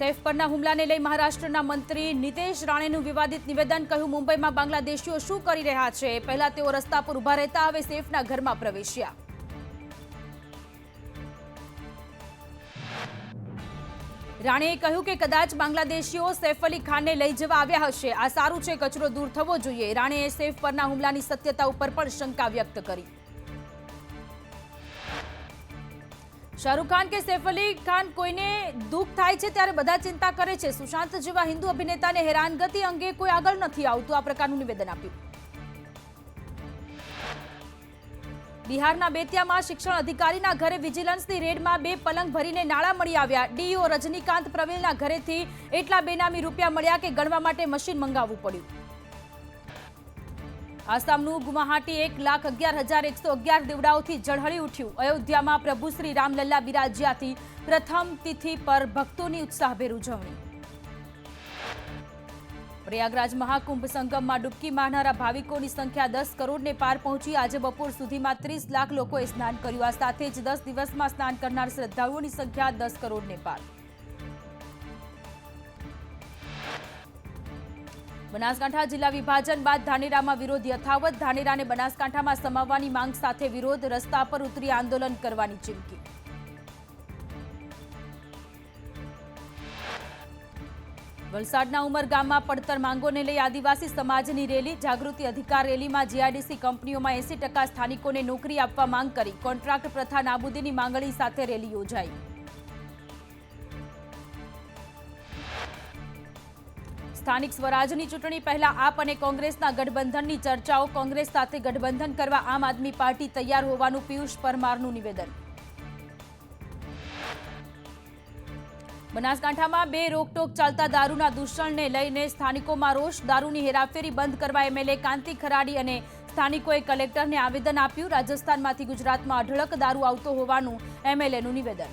સૈફ પરના હુમલાને લઈ મહારાષ્ટ્રના મંત્રી નીતેશ રાણેનું વિવાદિત નિવેદન. કહ્યું, મુંબઈમાં બાંગ્લાદેશીઓ શું કરી રહ્યા છે? પહેલા તેઓ રસ્તા પર ઉભા રહેતા, હવે સૈફના ઘરમાં પ્રવેશ્યા. રાણેએ કહ્યું કે કદાચ બાંગ્લાદેશીઓ સૈફ અલી ખાનને લઈ જવા આવ્યા હશે. આ સારું છે, કચરો દૂર થવો જોઈએ. રાણેએ સૈફ પરના હુમલાની સત્યતા ઉપર પણ શંકા વ્યક્ત કરી. શાહરૂખ ખાન કે સૈફ અલી ખાન કોઈને દુઃખ થાય છે ત્યારે બધા ચિંતા કરે છે. સુશાંત જેવા હિન્દુ અભિનેતાને હેરાનગતિ અંગે કોઈ આગળ નથી આવતું, આ પ્રકારનું નિવેદન આપ્યું. બિહારના બેતિયામાં શિક્ષણ અધિકારીના ઘરે વિજિલન્સની રેડમાં 2 પલંગ ભરીને નાણાં મળી આવ્યા. ડીઈઓ રજનીકાંત પ્રવીણના ઘરેથી એટલા બેનામી રૂપિયા મળ્યા કે ગણવા માટે મશીન મંગાવવું પડ્યું. આસામનું ગુવાહાટી 1,11,111 દીવડાઓથી ઝળહળી ઉઠ્યું. અયોધ્યામાં પ્રભુ શ્રી રામલલ્લા બિરાજ્યાથી પ્રથમ તિથિ પર ભક્તોની ઉત્સાહભેર ઉજવણી. પ્રયાગરાજ મહાકુંભ સંગમમાં ડૂબકી મારનારા ભાવિકોની સંખ્યા 10 કરોડને પાર પહોંચી. આજે બપોર સુધીમાં 30 લાખ લોકોએ સ્નાન કર્યું. આ સાથે જ 10 દિવસમાં સ્નાન કરનાર શ્રદ્ધાળુઓની સંખ્યા 10 કરોડને પાર. બનાસકાંઠા જિલ્લા વિભાજન બાદ ધાનેરામાં વિરોધ યથાવત. ધાનેરાને બનાસકાંઠામાં સમાવવાની માંગ સાથે વિરોધ. રસ્તા પર ઉતરી આંદોલન કરવાની ચીમકી. વલસાડના ઉમરગામમાં પડતર માંગોને લઈ આદિવાસી સમાજની રેલી. જાગૃતિ અધિકાર રેલીમાં જીઆઈડીસી કંપનીઓમાં 80% સ્થાનિકોને નોકરી આપવા માંગ કરી. કોન્ટ્રાક્ટ પ્રથા નાબૂદીની માંગણી સાથે રેલી યોજાઈ. સ્થાનિક સ્વરાજની ચૂંટણી પહેલા આપ અને કોંગ્રેસના ગઠબંધનની ચર્ચાઓ. કોંગ્રેસ સાથે ગઠબંધન કરવા આમ આદમી પાર્ટી તૈયાર હોવાનું પિયુષ પરમારનું નિવેદન. બનાસકાંઠામાં 2 રોકટોક ચાલતા દારૂના દૂષણને લઈને સ્થાનિકોમાં રોષ. દારૂની હેરાફેરી બંધ કરવા એમએલએ કાંતિ ખરાડી અને સ્થાનિકોએ કલેક્ટરને આવેદન આપ્યું. રાજસ્થાનમાંથી ગુજરાતમાં અઢળક દારૂ આવતો હોવાનું એમએલએનું નિવેદન.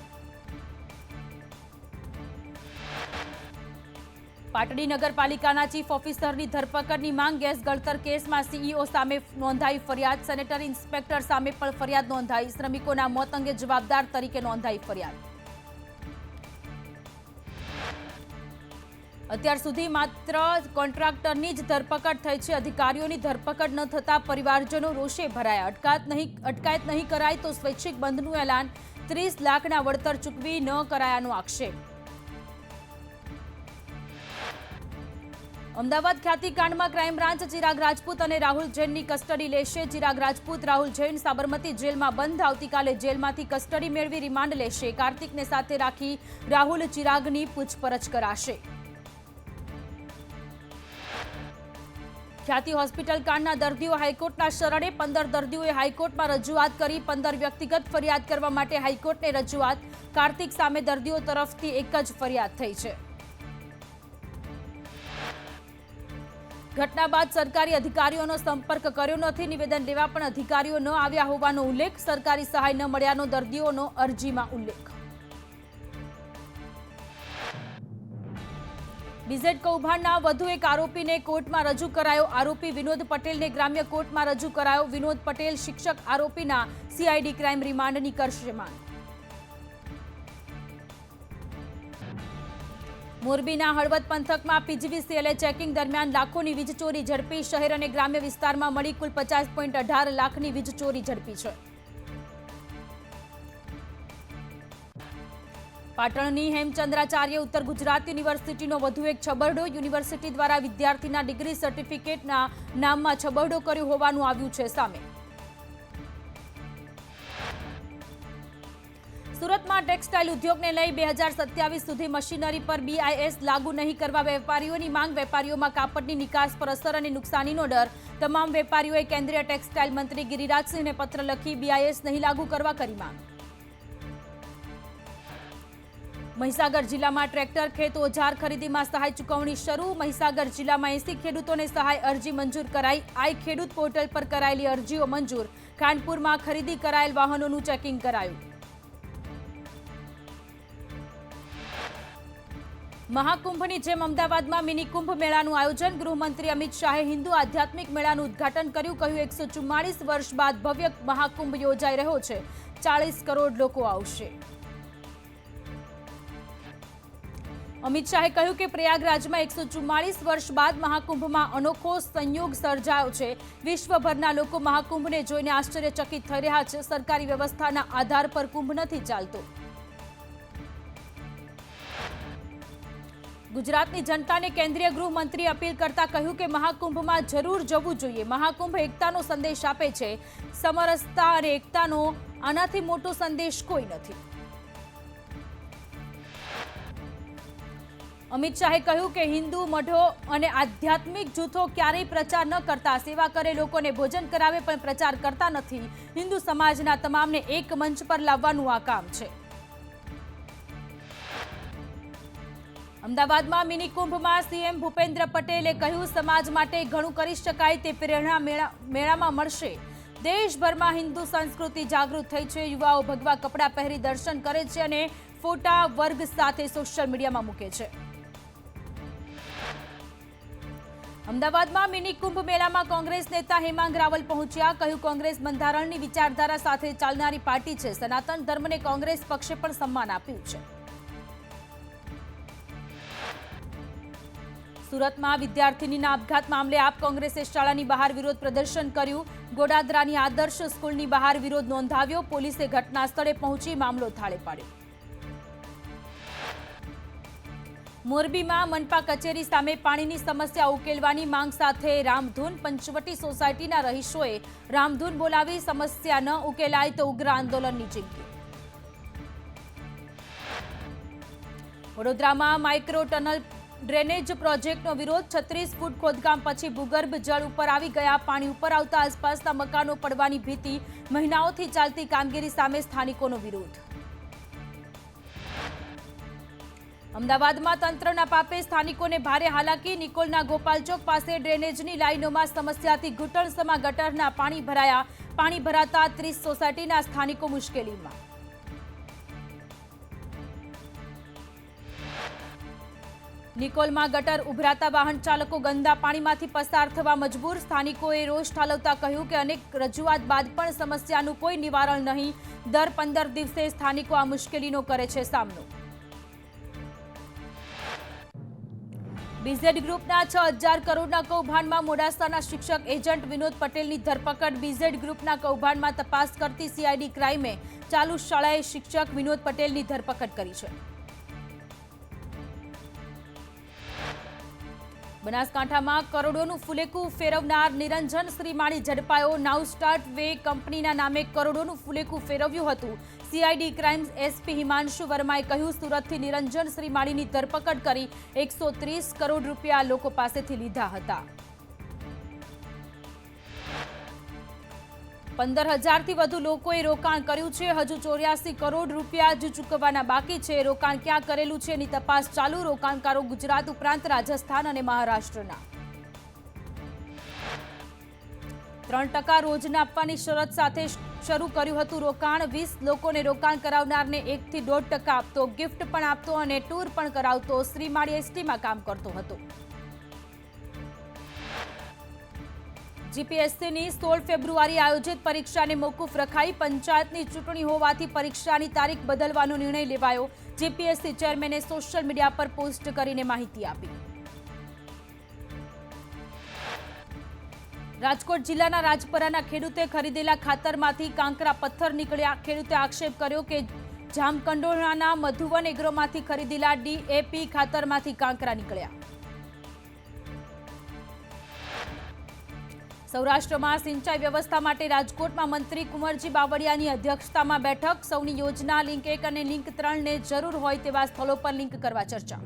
પાટડી નગરપાલિકાના ચીફ ઓફિસરની ધરપકડની માંગ. ગેસ ગળતર કેસમાં સીઈઓ સામે નોંધાઈ ફરિયાદ. સેનેટરી ઇન્સ્પેક્ટર સામે પણ ફરિયાદ નોંધાઈ. શ્રમિકોના મોત અંગે જવાબદાર તરીકે નોંધાઈ ફરિયાદ. અત્યાર સુધી માત્ર કોન્ટ્રાક્ટરની જ ધરપકડ થઈ છે. અધિકારીઓની ધરપકડ ન થતા પરિવારજનો રોષે ભરાયા. અટકાયત નહીં કરાય તો સ્વૈચ્છિક બંધનું એલાન. 30 લાખના વળતર ચૂકવી ન કરાયાનો આક્ષેપ. અમદાવાદ ખ્યાતિકાંડમાં ક્રાઇમ બ્રાન્ચ ચિરાગ રાજપૂત અને રાહુલ જૈનની કસ્ટડી લેશે. ચિરાગ રાજપૂત, રાહુલ જૈન સાબરમતી જેલમાં બંધ. આવતીકાલે જેલમાંથી કસ્ટડી મેળવી રિમાન્ડ લેશે. કાર્તિકને સાથે રાખી રાહુલ ચિરાગની પૂછપરછ કરાશે. ખ્યાતિ હોસ્પિટલ કાંડના દર્દીઓ હાઈકોર્ટના શરણે. 15 દર્દીઓએ હાઈકોર્ટમાં રજૂઆત કરી. 15 વ્યક્તિગત ફરિયાદ કરવા માટે હાઈકોર્ટને રજૂઆત. કાર્તિક સામે દર્દીઓ તરફથી એક જ ફરિયાદ થઈ છે. ઘટના બાદ સરકારી અધિકારીઓનો સંપર્ક કર્યો નથી. નિવેદન લેવા પણ અધિકારીઓ ન આવ્યા હોવાનો ઉલ્લેખ. સરકારી સહાય ન મળ્યાનો દર્દીઓનો અરજીમાં ઉલ્લેખ. બીઝેડ કૌભાંડના વધુ એક આરોપીને કોર્ટમાં રજૂ કરાયો. આરોપી વિનોદ પટેલને ગ્રામ્ય કોર્ટમાં રજૂ કરાયો. વિનોદ પટેલ શિક્ષક આરોપીના સીઆઈડી ક્રાઇમ રિમાન્ડની કરશે માંગ. મોરબીના હળવદ પંથકમાં પીજીવીસીએલે ચેકિંગ દરમિયાન લાખોની વીજ ચોરી ઝડપી. શહેર અને ગ્રામ્ય વિસ્તારમાં મળી કુલ 50.18 લાખની વીજ ચોરી ઝડપી છે. પાટણની હેમચંદ્રાચાર્ય ઉત્તર ગુજરાત યુનિવર્સિટીનો વધુ એક છબરડો. યુનિવર્સિટી દ્વારા વિદ્યાર્થીના ડિગ્રી સર્ટિફિકેટના નામમાં છબરડો કર્યો હોવાનું આવ્યું છે સામે. સુરતમાં ટેક્સટાઇલ ઉદ્યોગને લઈ 2027 સુધી મશીનરી પર BIS લાગુ નહીં કરવા વેપારીઓની માંગ. વેપારીઓમાં કાપડની નિકાસ પર અસર અને નુકસાનીનો ડર. તમામ વેપારીઓએ કેન્દ્રીય ટેક્સટાઇલ મંત્રી ગિરિરાજસિંહને પત્ર લખી BIS નહીં લાગુ કરવા કરી માંગ. મહીસાગર જિલ્લામાં ટ્રેક્ટર ખેત ઓજાર ખરીદીમાં સહાય ચૂકવણી શરૂ. મહીસાગર જિલ્લામાં 80 ખેડૂતોને સહાય અરજી મંજૂર કરાઈ. આઈ ખેડૂત પોર્ટલ પર કરાયેલી અરજીઓ મંજૂર. ખાનપુરમાં ખરીદી કરાયેલ વાહનોનું ચેકિંગ કરાયું. મહાકુંભની જેમ અમદાવાદમાં મિની કુંભ મેળાનું આયોજન. ગૃહમંત્રી અમિત શાહે હિન્દુ આધ્યાત્મિક મેળાનું ઉદ્ઘાટન કર્યું. કહ્યું 144 વર્ષ બાદ ભવ્ય મહાકુંભ યોજાઈ રહ્યો છે. 40 કરોડ લોકો આવશે. અમિત શાહે કહ્યું કે પ્રયાગરાજમાં 144 વર્ષ બાદ મહાકુંભમાં અનોખો સંયોગ સર્જાયો છે। વિશ્વભરના લોકો મહાકુંભને જોઈને આશ્ચર્યચકિત થઈ રહ્યા છે। સરકારી વ્યવસ્થાના આધાર પર કુંભ નથી ચાલતો। ગુજરાતની જનતાને કેન્દ્રીય ગૃહમંત્રી અપીલ કરતા કહ્યું કે મહાકુંભમાં જરૂર જવું જોઈએ। મહાકુંભ એકતાનો સંદેશ આપે છે। સમરસતા અને એકતાનો આનાથી મોટો સંદેશ કોઈ નથી। અમિત શાહે કહ્યું કે હિન્દુ મઠો અને આધ્યાત્મિક જૂથો ક્યારેય પ્રચાર ન કરતા। સેવા કરે, લોકોને ભોજન કરાવે, પણ પ્રચાર કરતા નથી। હિન્દુ સમાજના તમામને એક મંચ પર લાવવાનું આ કામ છે। અમદાવાદમાં મિની કુંભમાં સીએમ ભૂપેન્દ્ર પટેલે કહ્યું, સમાજ માટે ઘણું કરી શકાય તે પ્રેરણા મેળામાં મળશે। દેશભરમાં હિન્દુ સંસ્કૃતિ જાગૃત થઈ છે। યુવાઓ ભગવા કપડાં પહેરી દર્શન કરે છે અને ફોટા વર્ગ સાથે સોશિયલ મીડિયામાં મૂકે છે। અમદાવાદમાં મિની કુંભ મેળામાં કોંગ્રેસ નેતા હેમાંગ રાવલ પહોંચ્યા। કહ્યું, કોંગ્રેસ બંધારણની વિચારધારા સાથે ચાલનારી પાર્ટી છે। સનાતન ધર્મને કોંગ્રેસ પક્ષે પણ સન્માન આપ્યું છે। સુરતમાં વિદ્યાર્થીનીના આપઘાત મામલે આપ કોંગ્રેસે શાળાની બહાર વિરોધ પ્રદર્શન કર્યું। ગોડાદરાની આદર્શ સ્કૂલની બહાર વિરોધ નોંધાવ્યો। પોલીસે ઘટના સ્થળે પહોંચી મામલો થાળે પાડ્યો। મોરબીમાં મનપા કચેરી સામે પાણીની સમસ્યા ઉકેલવાની માંગ સાથે રામધૂન। પંચવટી સોસાયટીના રહીશોએ રામધૂન બોલાવી સમસ્યા ન ઉકેલાય તો ઉગ્ર આંદોલનની ચીમકી। વડોદરામાં માઇક્રો ટનલ ડ્રેનેજ પ્રોજેક્ટનો વિરોધ। 36 ફૂટ ખોદકામ પછી ભૂગર્ભ જળ ઉપર આવી ગયા। પાણી ઉપર આવતા આસપાસના મકાનો પડવાની ભીતિ। મહિનાઓથી ચાલતી કામગીરી સામે સ્થાનિકોનો વિરોધ। અમદાવાદમાં તંત્રના પાપે સ્થાનિકોને ભારે હાલાકી। નિકોલના ગોપાલ ચોક પાસે ડ્રેનેજની લાઈનોમાં સમસ્યાથી ઘૂંટણસમા ગટરના પાણી ભરાયા। પાણી ભરાતા 30 સોસાયટીના સ્થાનિકો મુશ્કેલીમાં। નિકોલમાં ગટર ઉભરાતા વાહન ચાલકો ગંદા પાણીમાંથી પસાર થવા મજબૂર। સ્થાનિકોએ રોષ ઠાલવતા કહ્યું કે અનેક રજૂઆત બાદ પણ સમસ્યાનું કોઈ નિવારણ નહીં। દર 15 દિવસે સ્થાનિકો આ મુશ્કેલીનો કરે છે સામનો। બીઝેડ ગ્રુપના 6000 કરોડના કૌભાંડમાં મોડાસાના શિક્ષક એજન્ટ વિનોદ પટેલની ધરપકડ। બીઝેડ ગ્રુપના કૌભાંડમાં તપાસ કરતી સીઆઈડી ક્રાઇમે ચાલુ શાળાએ શિક્ષક વિનોદ પટેલની ધરપકડ કરી છે। બનાસકાંઠામાં કરોડોનું ફુલેકું ફેરવનાર નિરંજન શ્રીમાળી ઝડપાયો। નાઉ સ્ટાર્ટ વે કંપનીના નામે કરોડોનું ફુલેકું ફેરવ્યું હતું। સીઆઈડી ક્રાઇમ એસપી હિમાંશુ વર્માએ કહ્યું, સુરતથી નિરંજન શ્રીમાળીની ધરપકડ કરી 130 કરોડ રૂપિયા લોકો પાસેથી લીધા હતા। 15,000થી વધુ લોકોએ રોકાણ કર્યું છે। હજુ 84 કરોડ રૂપિયા જ ચૂકવવાના બાકી છે। રોકાણ ક્યાં કરેલું છે એની તપાસ ચાલુ। રોકાણકારો ગુજરાત ઉપરાંત રાજસ્થાન અને મહારાષ્ટ્રના। 3% રોજના આપવાની શરત સાથે શરૂ કર્યું હતું રોકાણ। 20 લોકોને રોકાણ કરાવનારને 1 થી 1.5% આપતો, ગિફ્ટ પણ આપતો અને ટૂર પણ કરાવતો। શ્રીમાળી એસટીમાં કામ કરતો હતો। જીપીએસસીની 16 ફેબ્રુઆરી આયોજિત પરીક્ષાને મોકૂફ રખાઈ। પંચાયતની ચૂંટણી હોવાથી પરીક્ષાની તારીખ બદલવાનો નિર્ણય લેવાયો। જીપીએસસી ચેરમેને સોશિયલ મીડિયા પર પોસ્ટ કરીને માહિતી આપી। રાજકોટ જિલ્લાના રાજપરાના ખેડૂતે ખરીદેલા ખાતરમાંથી કાંકરા પથ્થર નીકળ્યા। ખેડૂતે આક્ષેપ કર્યો કે જામકંડોરણાના મધુવન એગ્રોમાંથી ખરીદેલા ડીએપી ખાતરમાંથી કાંકરા નીકળ્યા। સૌરાષ્ટ્રમાં સિંચાઈ વ્યવસ્થા માટે રાજકોટમાં મંત્રી કુંવરજી બાવળિયાની અધ્યક્ષતામાં બેઠક। સૌની યોજના લિંક 1 અને લિંક 3 ને જરૂર હોય તેવા સ્થળો પર લિંક કરવા ચર્ચા।